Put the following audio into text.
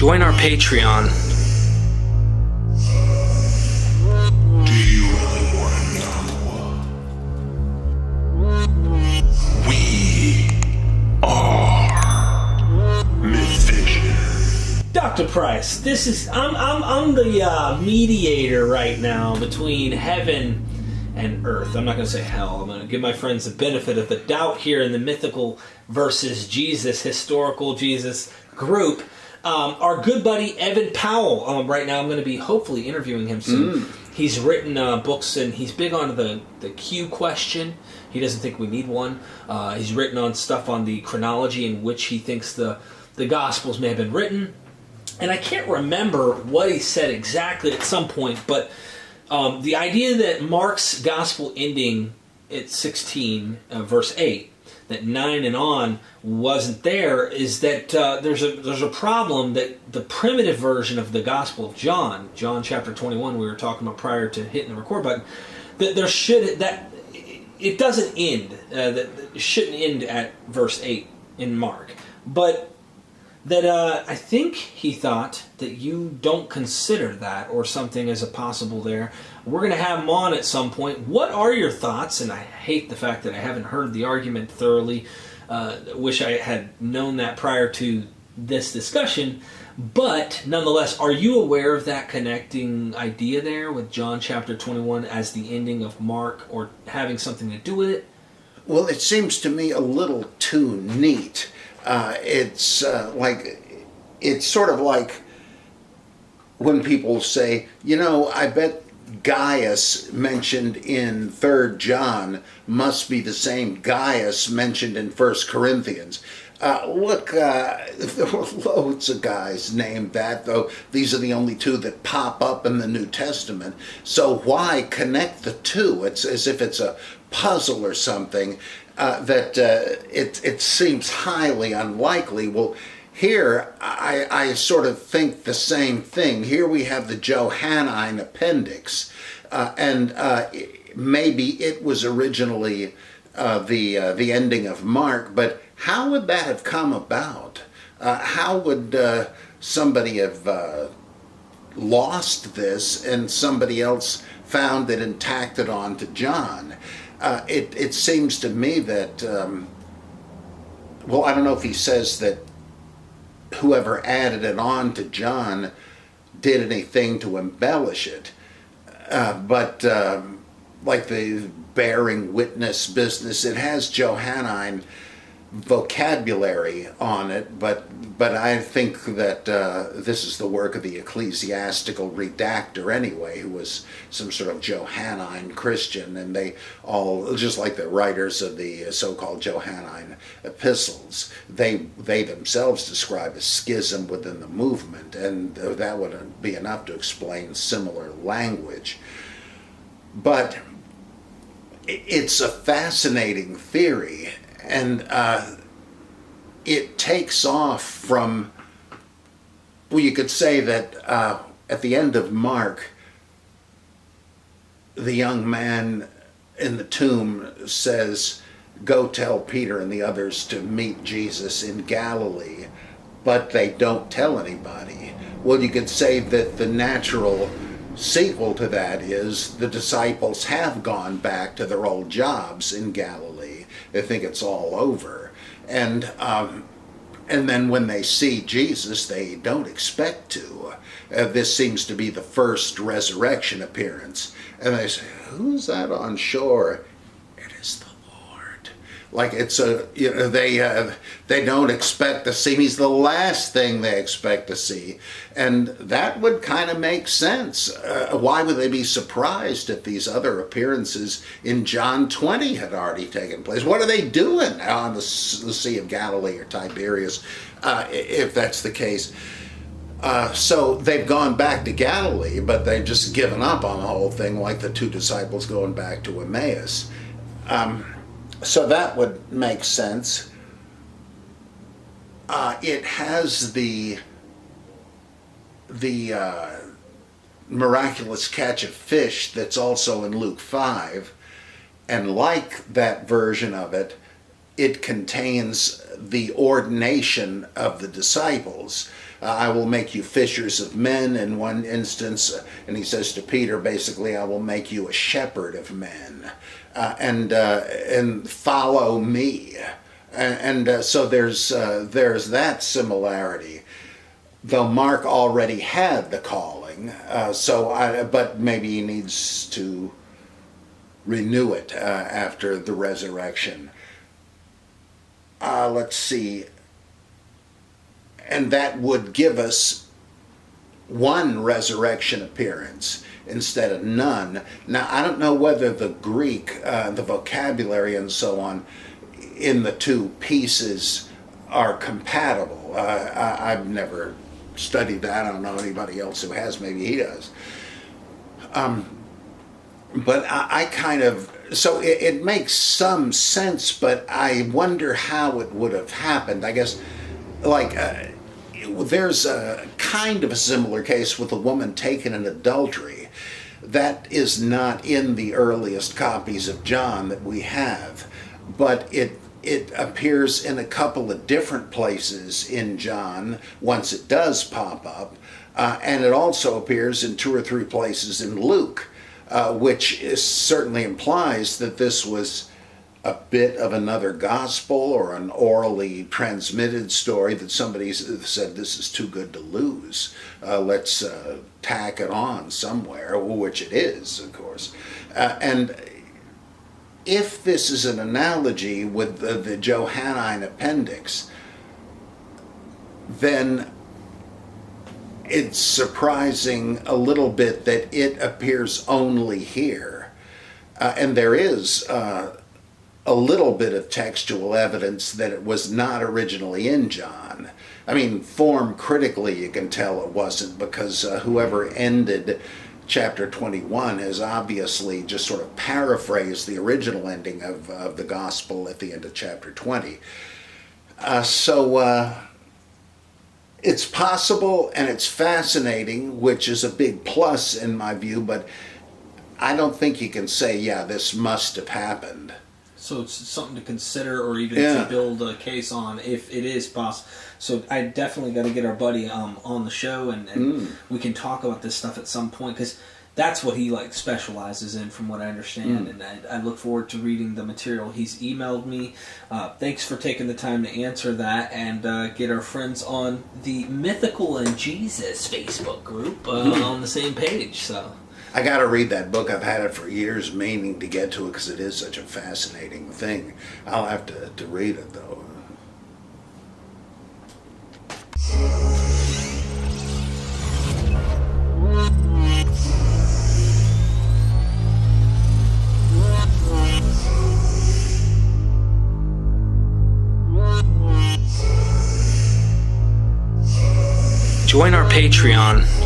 Join our Patreon. Do you really want to know? We are Mythvision. Dr. Price, I'm the mediator right now between heaven and earth. I'm not going to say hell. I'm going to give my friends the benefit of the doubt here in the mythical versus Jesus, historical Jesus group. Our good buddy Evan Powell, right now I'm going to be hopefully interviewing him soon. He's written books, and he's big on the Q question. He doesn't think we need one. He's written on stuff on the chronology in which he thinks the Gospels may have been written. And I can't remember what he said exactly at some point, but the idea that Mark's Gospel ending at 16, verse 8, that 9 and on wasn't there, is that there's a problem that the primitive version of the Gospel of John chapter 21, we were talking about prior to hitting the record button, that it doesn't end, that it shouldn't end at verse 8 in Mark, but that I think he thought that you don't consider that or something as a possible there. We're going to have him on at some point. What are your thoughts? And I hate the fact that I haven't heard the argument thoroughly. Wish I had known that prior to this discussion. But nonetheless, are you aware of that connecting idea there with John chapter 21 as the ending of Mark, or having something to do with it? Well, it seems to me a little too neat. It's sort of like when people say, I bet Gaius mentioned in 3 John must be the same Gaius mentioned in 1 Corinthians. Look, there were loads of guys named that, though these are the only two that pop up in the New Testament. So why connect the two? It's as if it's a puzzle or something. It seems highly unlikely. Well, here I sort of think the same thing. Here we have the Johannine appendix, and maybe it was originally the ending of Mark. But how would that have come about? How would somebody have lost this and somebody else found it and tacked it on to John? It seems to me that, I don't know if he says that whoever added it on to John did anything to embellish it, but like the bearing witness business, it has Johannine vocabulary on it, but I think that this is the work of the ecclesiastical redactor anyway, who was some sort of Johannine Christian, and they all, just like the writers of the so-called Johannine epistles, they themselves describe a schism within the movement, and that would be enough to explain similar language. But it's a fascinating theory, and it takes off from, you could say that at the end of Mark, the young man in the tomb says, "Go tell Peter and the others to meet Jesus in Galilee," but they don't tell anybody. Well, you could say that the natural sequel to that is the disciples have gone back to their old jobs in Galilee. They think it's all over. And then when they see Jesus, they don't expect to. This seems to be the first resurrection appearance. And they say, "Who's that on shore?" It is the Lord. Like it's they don't expect to see him. He's the last thing they expect to see. And that would kind of make sense. Why would they be surprised if these other appearances in John 20 had already taken place? What are they doing on the Sea of Galilee or Tiberias, if that's the case? So they've gone back to Galilee, but they've just given up on the whole thing, like the two disciples going back to Emmaus. So that would make sense. It has the miraculous catch of fish that's also in Luke 5, and like that version of it, it contains the ordination of the disciples. I will make you fishers of men in one instance, and he says to Peter, basically, I will make you a shepherd of men, and follow me. So there's that similarity, though Mark already had the calling. But maybe he needs to renew it after the resurrection. Let's see. And that would give us one resurrection appearance instead of none. Now, I don't know whether the Greek, the vocabulary and so on, in the two pieces are compatible. I've never studied that. I don't know anybody else who has. Maybe he does. But I kind of, so it makes some sense, but I wonder how it would have happened. I guess, like, there's a kind of a similar case with a woman taken in adultery. That is not in the earliest copies of John that we have, but it appears in a couple of different places in John once it does pop up, and it also appears in 2 or 3 places in Luke, which certainly implies that this was a bit of another gospel or an orally transmitted story that somebody said, this is too good to lose. Let's tack it on somewhere, which it is, of course. And if this is an analogy with the Johannine appendix, then it's surprising a little bit that it appears only here. And there is a little bit of textual evidence that it was not originally in John. I mean, form critically you can tell it wasn't, because whoever ended chapter 21 has obviously just sort of paraphrased the original ending of the gospel at the end of chapter 20. It's possible and it's fascinating, which is a big plus in my view, but I don't think you can say, yeah, this must have happened. So it's something to consider, or even to build a case on if it is possible. So I definitely got to get our buddy on the show, and we can talk about this stuff at some point, because that's what he specializes in, from what I understand. And I look forward to reading the material he's emailed me. Thanks for taking the time to answer that, and get our friends on the Mythical and Jesus Facebook group on the same page. So I got to read that book. I've had it for years, meaning to get to it because it is such a fascinating thing. I'll have to read it, though. Join our Patreon